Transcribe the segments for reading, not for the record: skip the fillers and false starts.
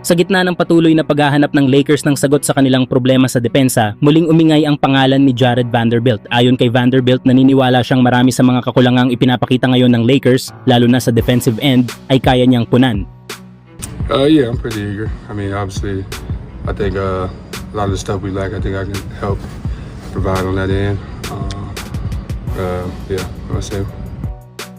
Sa gitna ng patuloy na paghahanap ng Lakers ng sagot sa kanilang problema sa depensa, muling umingay ang pangalan ni Jared Vanderbilt. Ayon kay Vanderbilt, naniniwala siyang marami sa mga kakulangang ipinapakita ngayon ng Lakers, lalo na sa defensive end, ay kaya niyang punan. Yeah, I'm pretty eager. I mean, obviously, I think a lot of the stuff we lack, I think I can help provide on that end. Yeah, I'll say.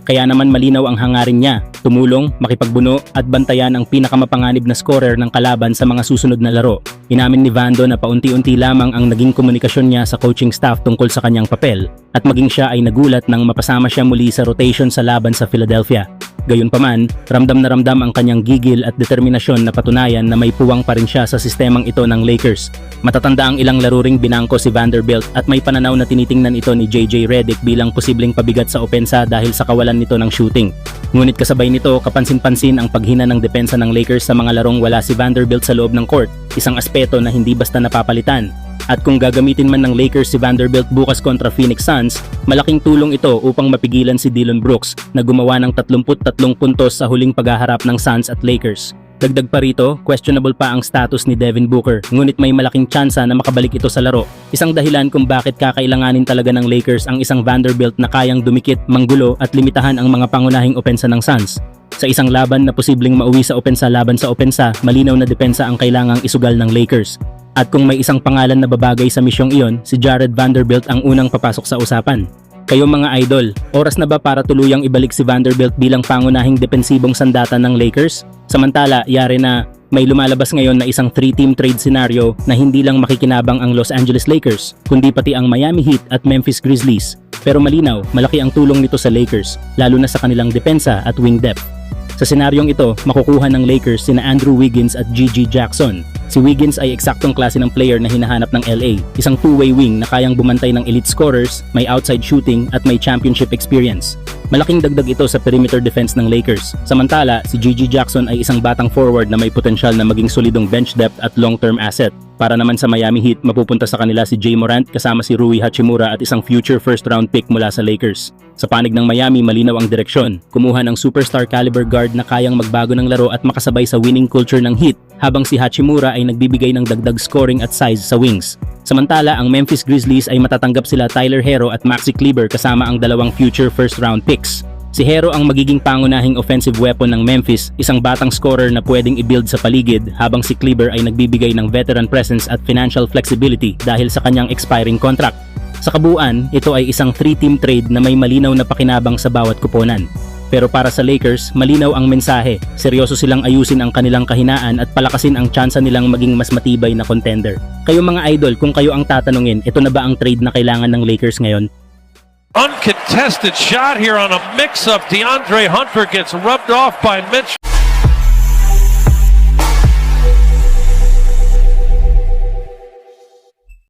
Kaya naman malinaw ang hangarin niya, tumulong, makipagbuno at bantayan ang pinakamapanganib na scorer ng kalaban sa mga susunod na laro. Inamin ni Vando na paunti-unti lamang ang naging komunikasyon niya sa coaching staff tungkol sa kanyang papel at maging siya ay nagulat nang mapasama siya muli sa rotation sa laban sa Philadelphia. Gayunpaman, ramdam na ramdam ang kanyang gigil at determinasyon na patunayan na may puwang pa rin siya sa sistemang ito ng Lakers. Matatanda ang ilang laro ring binangko si Vanderbilt at may pananaw na tinitingnan ito ni JJ Redick bilang posibleng pabigat sa opensa dahil sa kawalan nito ng shooting. Ngunit kasabay nito, kapansin-pansin ang paghina ng depensa ng Lakers sa mga larong wala si Vanderbilt sa loob ng court, isang aspeto na hindi basta napapalitan. At kung gagamitin man ng Lakers si Vanderbilt bukas kontra Phoenix Suns, malaking tulong ito upang mapigilan si Dillon Brooks na gumawa ng 33 puntos sa huling paghaharap ng Suns at Lakers. Dagdag pa rito, questionable pa ang status ni Devin Booker, ngunit may malaking tsansa na makabalik ito sa laro. Isang dahilan kung bakit kakailanganin talaga ng Lakers ang isang Vanderbilt na kayang dumikit, manggulo at limitahan ang mga pangunahing opensa ng Suns. Sa isang laban na posibleng mauwi sa opensa laban sa opensa, malinaw na depensa ang kailangang isugal ng Lakers. At kung may isang pangalan na babagay sa misyong iyon, si Jared Vanderbilt ang unang papasok sa usapan. Kayo mga idol, oras na ba para tuluyang ibalik si Vanderbilt bilang pangunahing depensibong sandata ng Lakers? Samantala, yari na may lumalabas ngayon na isang 3-team trade scenario na hindi lang makikinabang ang Los Angeles Lakers, kundi pati ang Miami Heat at Memphis Grizzlies. Pero malinaw, malaki ang tulong nito sa Lakers, lalo na sa kanilang depensa at wing depth. Sa senaryong ito, makukuha ng Lakers sina Andrew Wiggins at Gigi Jackson. Si Wiggins ay eksaktong klase ng player na hinahanap ng LA, isang two-way wing na kayang bumantay ng elite scorers, may outside shooting at may championship experience. Malaking dagdag ito sa perimeter defense ng Lakers. Samantala, si Gigi Jackson ay isang batang forward na may potensyal na maging solidong bench depth at long-term asset. Para naman sa Miami Heat, mapupunta sa kanila si Ja Morant kasama si Rui Hachimura at isang future first-round pick mula sa Lakers. Sa panig ng Miami, malinaw ang direksyon. Kumuha ng superstar caliber guard na kayang magbago ng laro at makasabay sa winning culture ng Heat, habang si Hachimura ay nagbibigay ng dagdag scoring at size sa wings. Samantala, ang Memphis Grizzlies ay matatanggap sila Tyler Herro at Maxi Kleber kasama ang dalawang future first-round picks. Si Herro ang magiging pangunahing offensive weapon ng Memphis, isang batang scorer na pwedeng i-build sa paligid, habang si Kleber ay nagbibigay ng veteran presence at financial flexibility dahil sa kanyang expiring contract. Sa kabuuan, ito ay isang 3-team trade na may malinaw na pakinabang sa bawat kuponan. Pero para sa Lakers, malinaw ang mensahe. Seryoso silang ayusin ang kanilang kahinaan at palakasin ang tsansa nilang maging mas matibay na contender. Kayo mga idol, kung kayo ang tatanungin, ito na ba ang trade na kailangan ng Lakers ngayon? Uncontested shot here on a mix-up. DeAndre Hunter gets rubbed off by Mitch